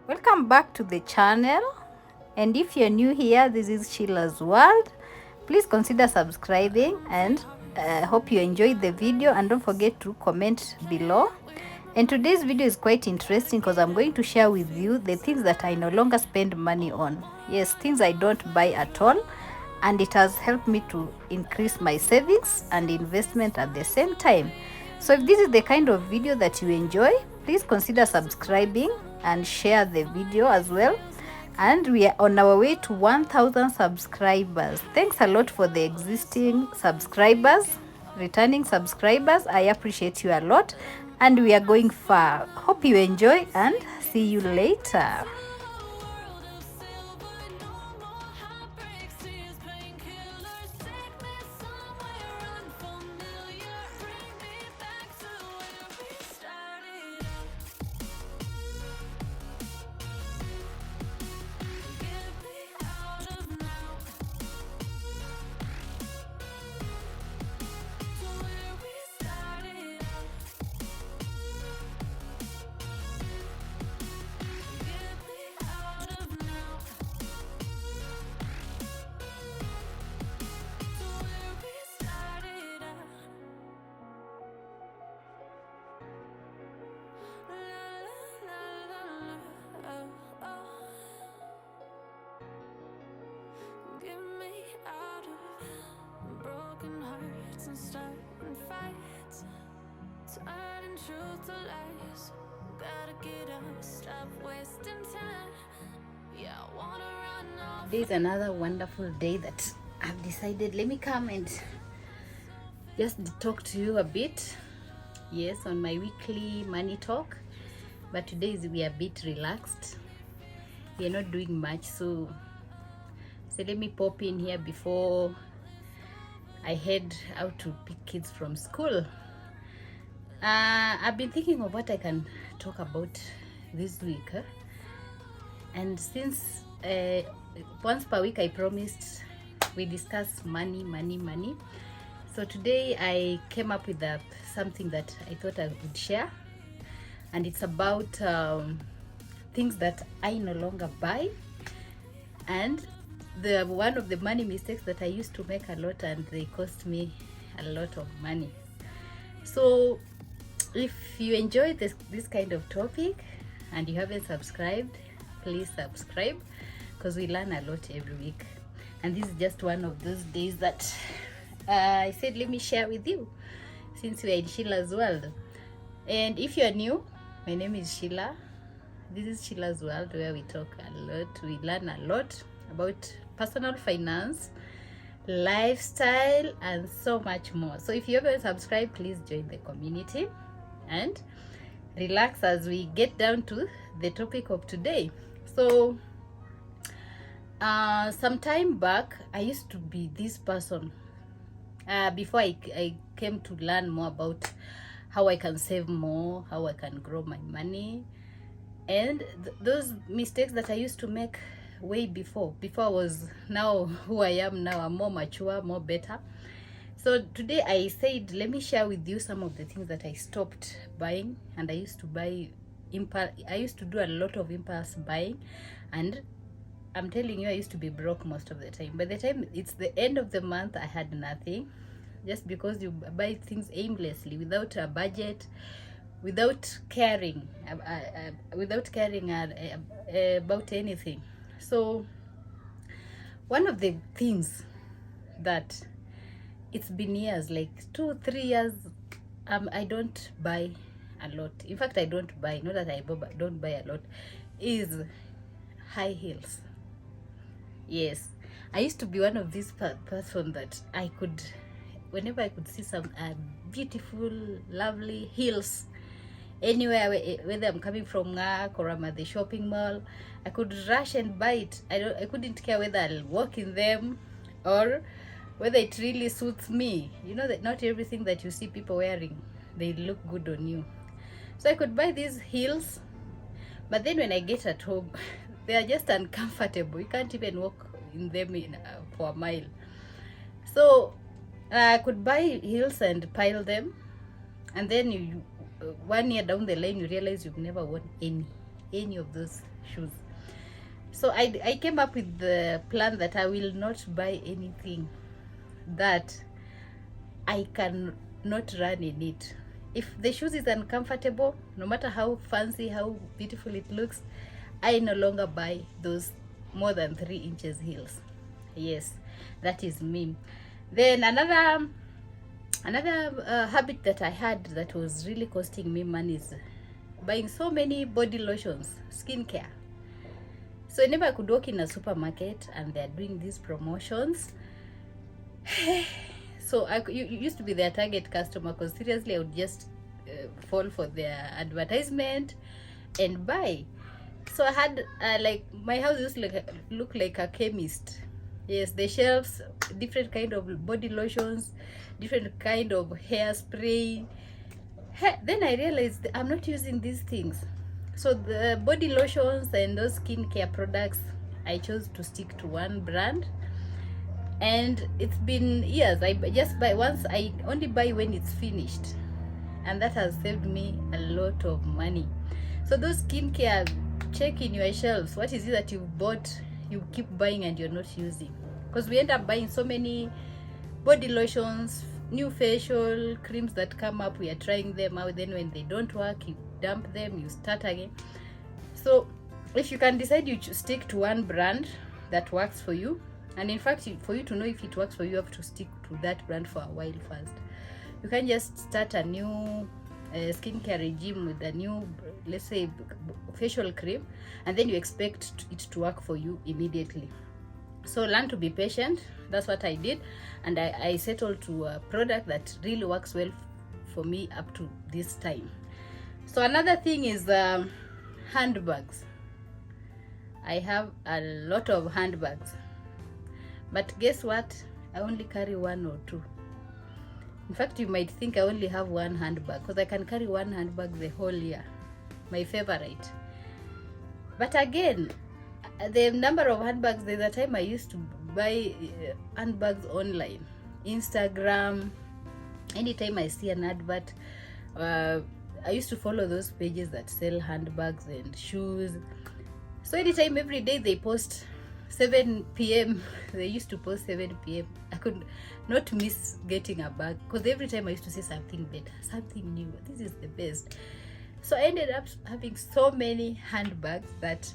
Welcome back to the channel, and if you're new here, this is Sheila's World. Please consider subscribing, and hope you enjoyed the video, and don't forget to comment below. And today's video is quite interesting because I'm going to share with you the things that I no longer spend money on. Yes, things I don't buy at all, and it has helped me to increase my savings and investment at the same time. So if this is the kind of video that you enjoy, please consider subscribing and share the video as well. And we are on our way to 1000 subscribers. Thanks a lot for the existing subscribers, returning subscribers. I appreciate you a lot, and we are going far. Hope you enjoy, and see you later. And starting fights, turning truth to lies. Gotta get up, stop wasting time. Yeah, I wanna run off. Today is another wonderful day that I've decided let me come and just talk to you a bit. Yes, on my weekly money talk, but today we are a bit relaxed. We are not doing much, so let me pop in here before I head out to pick kids from school. I've been thinking of what I can talk about this week, and since once per week I promised we discuss money. So today I came up with something that I thought I would share, and it's about things that I no longer buy, and one of the money mistakes that I used to make a lot, and they cost me a lot of money. So if you enjoy this kind of topic and you haven't subscribed, please subscribe, because we learn a lot every week, and this is just one of those days that I said let me share with you, since we are in Sheila's World. And if you are new, my name is Sheila. This is Sheila's World, where we talk a lot, we learn a lot about personal finance, lifestyle, and so much more. So if you haven't subscribed, please join the community and relax as we get down to the topic of today. So some time back I used to be this person, before I came to learn more about how I can save more, how I can grow my money, and those mistakes that I used to make way before I was now who I am now. I'm more mature, more better. So today I said let me share with you some of the things that I stopped buying. And I used to buy I used to do a lot of impulse buying, and I'm telling you, I used to be broke most of the time. By the time it's the end of the month, I had nothing, just because you buy things aimlessly, without a budget, without caring about anything. So one of the things that it's been years, like 2-3 years, I don't buy a lot. In fact, I don't buy, not that I don't buy a lot, is high heels. Yes, I used to be one of these person that I could, whenever I could see some beautiful, lovely heels anywhere, whether I'm coming from work or I'm at the shopping mall, I could rush and buy it. I couldn't care whether I'll walk in them or whether it really suits me. You know that not everything that you see people wearing, they look good on you. So I could buy these heels, but then when I get at home, they are just uncomfortable. You can't even walk in them for a mile. So I could buy heels and pile them, and then 1 year down the line you realize you've never worn any. any of those shoes. So I came up with the plan that I will not buy anything that I can not run in it. If the shoes is uncomfortable, no matter how fancy, how beautiful it looks, I no longer buy those more than 3 inches heels. Yes, that is me. Then another habit that I had that was really costing me money is buying so many body lotions, skincare. So whenever I could walk in a supermarket and they're doing these promotions, so you used to be their target customer, because seriously I would just fall for their advertisement and buy. So I had like my house used to look like a chemist. Yes, the shelves, different kind of body lotions, different kind of hairspray. Then I realized I'm not using these things. So the body lotions and those skincare products, I chose to stick to one brand. And it's been years. I just buy once. I only buy when it's finished, and that has saved me a lot of money. So those skincare, check in your shelves. What is it that you bought, you keep buying and you're not using? Because we end up buying so many body lotions, new facial creams that come up. We are trying them out. Then when they don't work, you dump them, you start again. So if you can decide, you stick to one brand that works for you. And in fact, for you to know if it works for you, you have to stick to that brand for a while first. You can just start a new skincare regime with a new, let's say, facial cream, and then you expect it to work for you immediately. So learn to be patient. That's what I did, and I settled to a product that really works well for me up to this time. So another thing is handbags. I have a lot of handbags, but guess what? I only carry 1 or 2. In fact, you might think I only have 1 handbag, because I can carry 1 handbag the whole year. My favorite. But again, the number of handbags, there's a time I used to buy handbags online, Instagram. Anytime I see an advert, I used to follow those pages that sell handbags and shoes. So anytime, every day they post 7 p.m. They used to post 7 p.m. I could not miss getting a bag, because every time I used to see something better, something new. This is the best. So I ended up having so many handbags that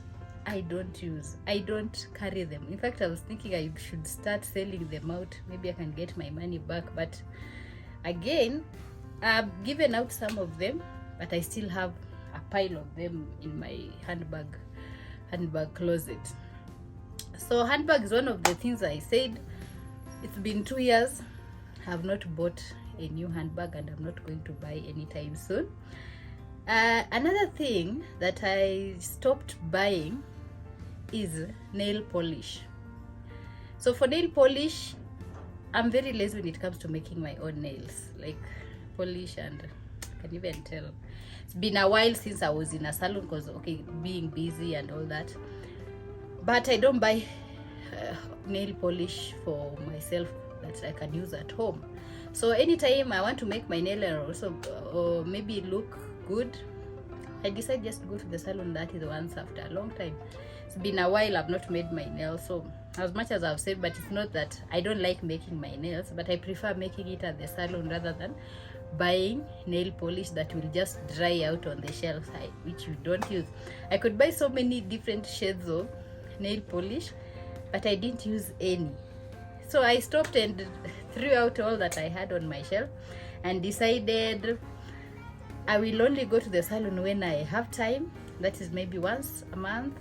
I don't use. I don't carry them. In fact, I was thinking I should start selling them out. Maybe I can get my money back. But again, I've given out some of them, but I still have a pile of them in my handbag closet. So handbag is one of the things I said. It's been 2 years. I have not bought a new handbag, and I'm not going to buy anytime soon. Another thing that I stopped buying is nail polish. So for nail polish, I'm very lazy when it comes to making my own nails, like polish, and I can even tell. It's been a while since I was in a salon, because being busy and all that. But I don't buy nail polish for myself that I can use at home. So anytime I want to make my nail or maybe look good, I decide just to go to the salon. That is once after a long time. It's been a while I've not made my nails. So as much as I've said, but it's not that I don't like making my nails, but I prefer making it at the salon rather than buying nail polish that will just dry out on the shelf, which you don't use. I could buy so many different shades of nail polish, but I didn't use any. So I stopped and threw out all that I had on my shelf, and decided I will only go to the salon when I have time. That is maybe once a month,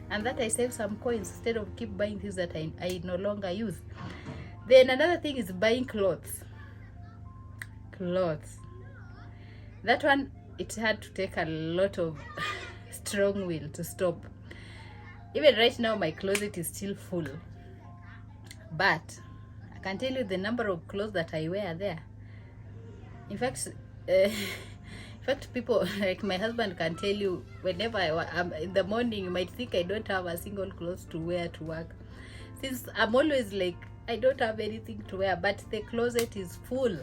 and that I save some coins instead of keep buying things that I no longer use. Then another thing is buying clothes. That one, it had to take a lot of strong will to stop. Even right now, my closet is still full, but I can tell you the number of clothes that I wear there. In fact, people like my husband can tell you, whenever I'm in the morning, you might think I don't have a single clothes to wear to work, since I'm always like, I don't have anything to wear, but the closet is full.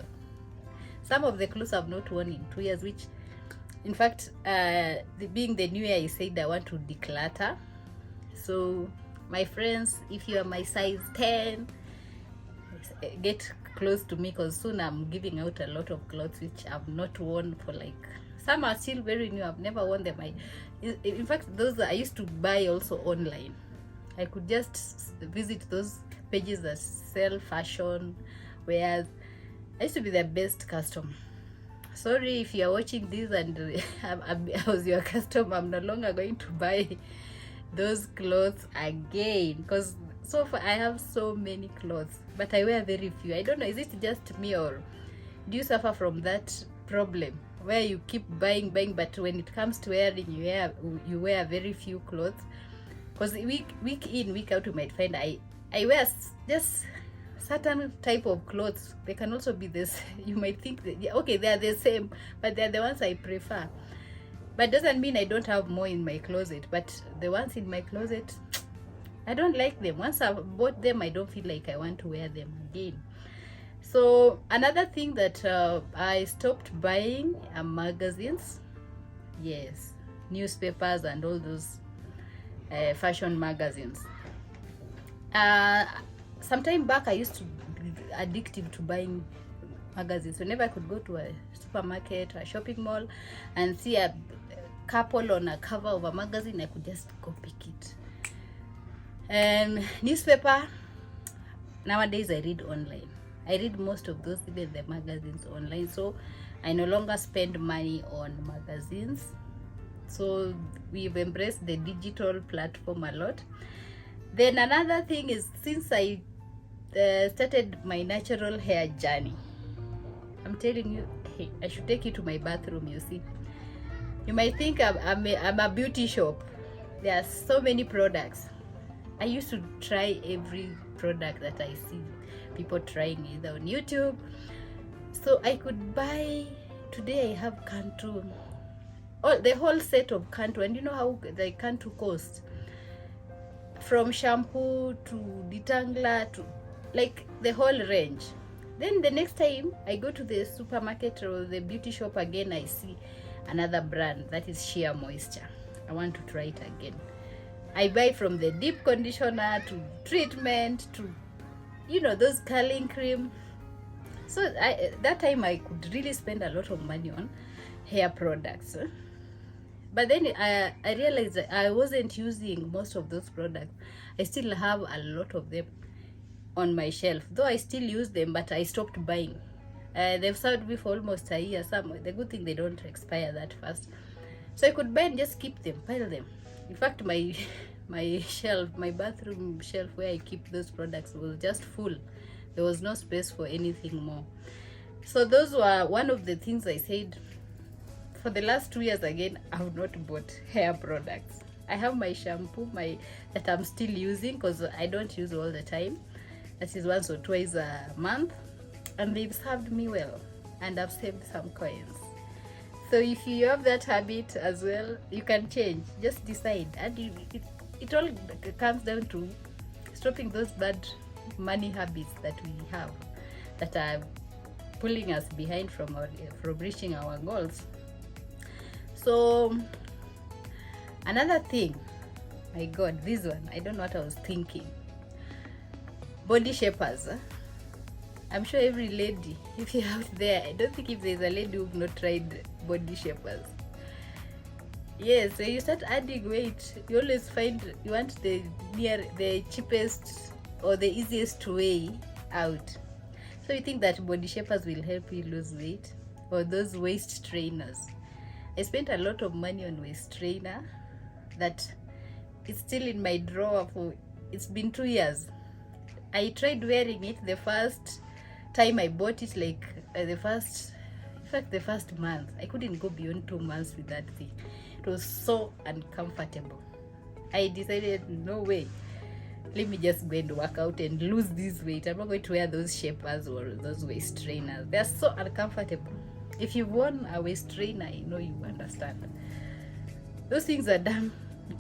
Some of the clothes I've not worn in 2 years, which In fact, being the new year, I said I want to declutter. So my friends, if you are my size 10, get close to me, because soon I'm giving out a lot of clothes which I've not worn for like, some are still very new, I've never worn them. In fact, those I used to buy also online. I could just visit those pages that sell fashion wears. I used to be their best customer. Sorry if you are watching this and I was your customer, I'm no longer going to buy those clothes again, because so far I have so many clothes, but I wear very few. I don't know, is it just me, or do you suffer from that problem where you keep buying, but when it comes to wearing, you wear very few clothes? Because week in, week out, you might find I wear just certain type of clothes. They can also be this. You might think that, yeah, okay, they are the same, but they are the ones I prefer. But doesn't mean I don't have more in my closet. But the ones in my closet, I don't like them. Once I've bought them, I don't feel like I want to wear them again. So another thing that I stopped buying are magazines. Yes, newspapers and all those fashion magazines. Sometime back, I used to be addictive to buying magazines. Whenever I could go to a supermarket or a shopping mall and see a couple on a cover of a magazine, I could just go pick it. And newspaper, nowadays I read online. I read most of those, even the magazines, online. So I no longer spend money on magazines. So we've embraced the digital platform a lot. Then another thing is, since I started my natural hair journey, I'm telling you, hey, I should take you to my bathroom. You see, you might think I'm a beauty shop. There are so many products. I used to try every product that I see people trying, either on YouTube. So I could buy, today I have Cantu, the whole set of Cantu. And you know how the Cantu cost? From shampoo to detangler to like the whole range. Then the next time I go to the supermarket or the beauty shop again, I see another brand that is Sheer Moisture. I want to try it again. I buy from the deep conditioner to treatment to, those curling cream. So that time I could really spend a lot of money on hair products. But then I realized that I wasn't using most of those products. I still have a lot of them on my shelf, though I still use them, but I stopped buying. They've served me for almost a year. The good thing, they don't expire that fast. So I could buy and just keep them, pile them. In fact, my shelf, my bathroom shelf where I keep those products was just full. There was no space for anything more. So those were one of the things I said. For the last 2 years again, I've not bought hair products. I have my shampoo that I'm still using, because I don't use all the time. That is once or twice a month. And they've served me well. And I've saved some coins. So if you have that habit as well, you can change. Just decide. And it all comes down to stopping those bad money habits that we have, that are pulling us behind from reaching our goals. So another thing, my God, this one, I don't know what I was thinking. Body shapers. I'm sure every lady, if you're out there, I don't think if there's a lady who've not tried body shapers. Yes, when you start adding weight, you always find you want the cheapest or the easiest way out. So you think that body shapers will help you lose weight, or those waist trainers. I spent a lot of money on waist trainer that it's still in my drawer it's been 2 years. I tried wearing it the first time I bought it, like the first month. I couldn't go beyond 2 months with that thing. It was so uncomfortable. I decided, no way. Let me just go and work out and lose this weight. I'm not going to wear those shapers or those waist trainers. They're so uncomfortable. If you've worn a waist trainer, I know you understand. Those things are damn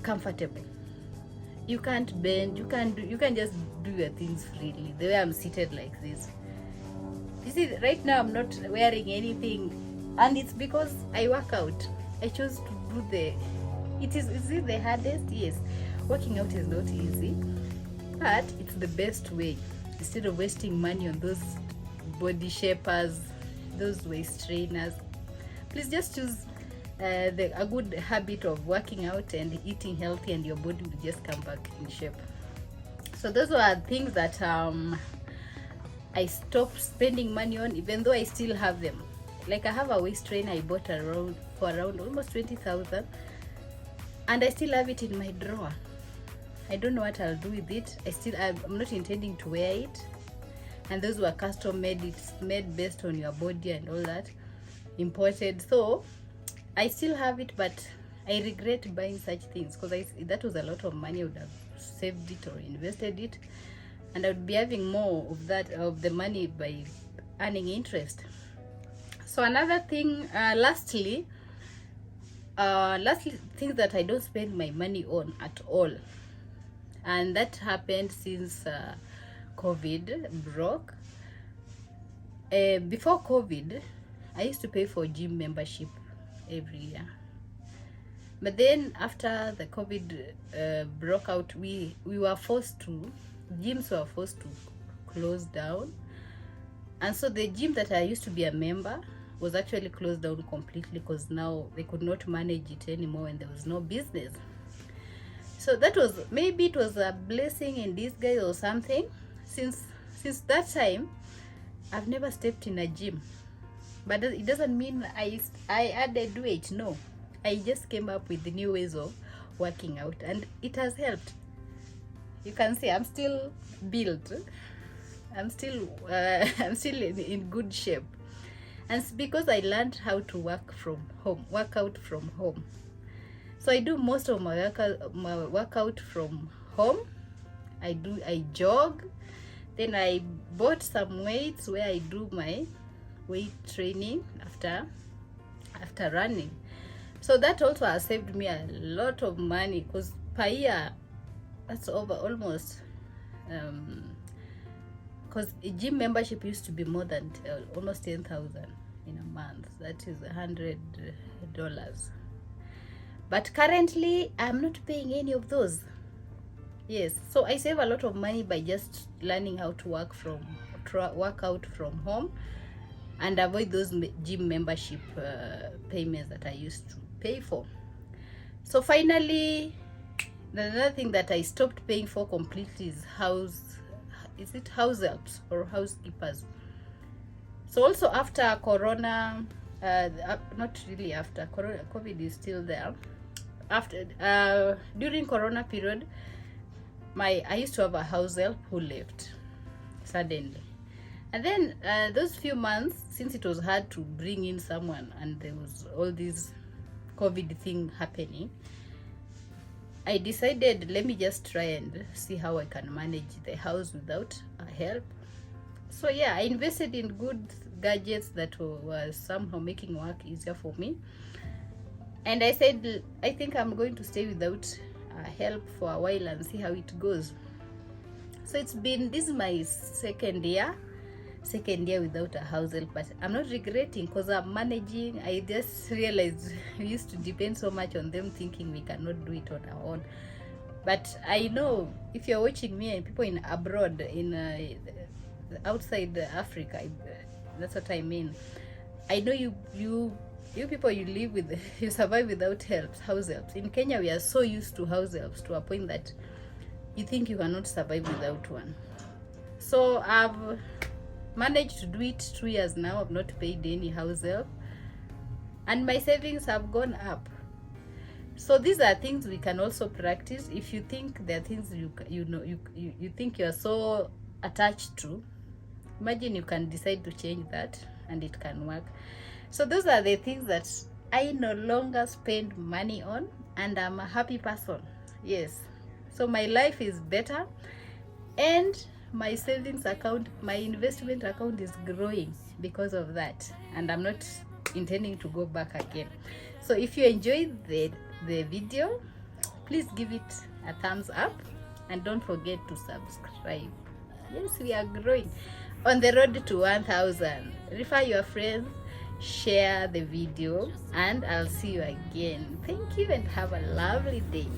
comfortable. You can't bend. You can just do your things freely. The way I'm seated like this. You see, right now I'm not wearing anything, and it's because I work out. I chose to do is it the hardest? Yes, working out is not easy, but it's the best way. Instead of wasting money on those body shapers, those waist trainers, please just choose a good habit of working out and eating healthy, and your body will just come back in shape. So those were things that I stopped spending money on, even though I still have them. Like, I have a waist trainer I bought for around almost 20,000, and I still have it in my drawer. I don't know what I'll do with it. I'm not intending to wear it. And those were custom made. It's made based on your body and all that, imported. So I still have it, but I regret buying such things, because that was a lot of money. I would have saved it or invested it, and I would be having more of the money by earning interest. So another thing, lastly, things that I don't spend my money on at all, and that happened since COVID broke. Before COVID, I used to pay for gym membership every year, but then after the COVID broke out, gyms were forced to close down, and so the gym that I used to be a member was actually closed down completely, because now they could not manage it anymore and there was no business. So maybe it was a blessing in disguise or something. Since that time, I've never stepped in a gym, but it doesn't mean I added weight. No, I just came up with the new ways of working out, and it has helped. You can see I'm still built. I'm still in good shape, and it's because I learned how to work out from home. So I do most of my workout from home. I jog. Then I bought some weights where I do my weight training after running. So that also has saved me a lot of money, because per year that's over almost, because a gym membership used to be more than almost 10,000 in a month. That is $100. But currently I'm not paying any of those. Yes, so I save a lot of money by just learning how to work out from home, and avoid those gym membership payments that I used to pay for. So finally, another thing that I stopped paying for completely is house helps or housekeepers. So also after Corona, not really after Corona, COVID is still there. During Corona period, I used to have a house help who left suddenly, and then those few months, since it was hard to bring in someone and there was all this COVID thing happening, I decided, let me just try and see how I can manage the house without help. So yeah, I invested in good gadgets that were somehow making work easier for me, and I said, I think I'm going to stay without help for a while and see how it goes. So this is my second year without a house help, but I'm not regretting, because I'm managing. I just realized we used to depend so much on them, thinking we cannot do it on our own. But I know if you're watching me and people in abroad, in outside Africa, that's what I mean. I know you people, you live with, you survive without house helps. In Kenya, we are so used to house helps to a point that you think you cannot survive without one. So I've managed to do it 2 years now. I've not paid any house help, and my savings have gone up. So these are things we can also practice. If you think there are things you think you are so attached to, imagine you can decide to change that and it can work. So those are the things that I no longer spend money on, and I'm a happy person. Yes, so my life is better, and my savings account, my investment account is growing because of that, and I'm not intending to go back again. So if you enjoyed the video, please give it a thumbs up, and don't forget to subscribe. Yes, we are growing on the road to 1,000. Refer your friends, share the video, and I'll see you again. Thank you and have a lovely day.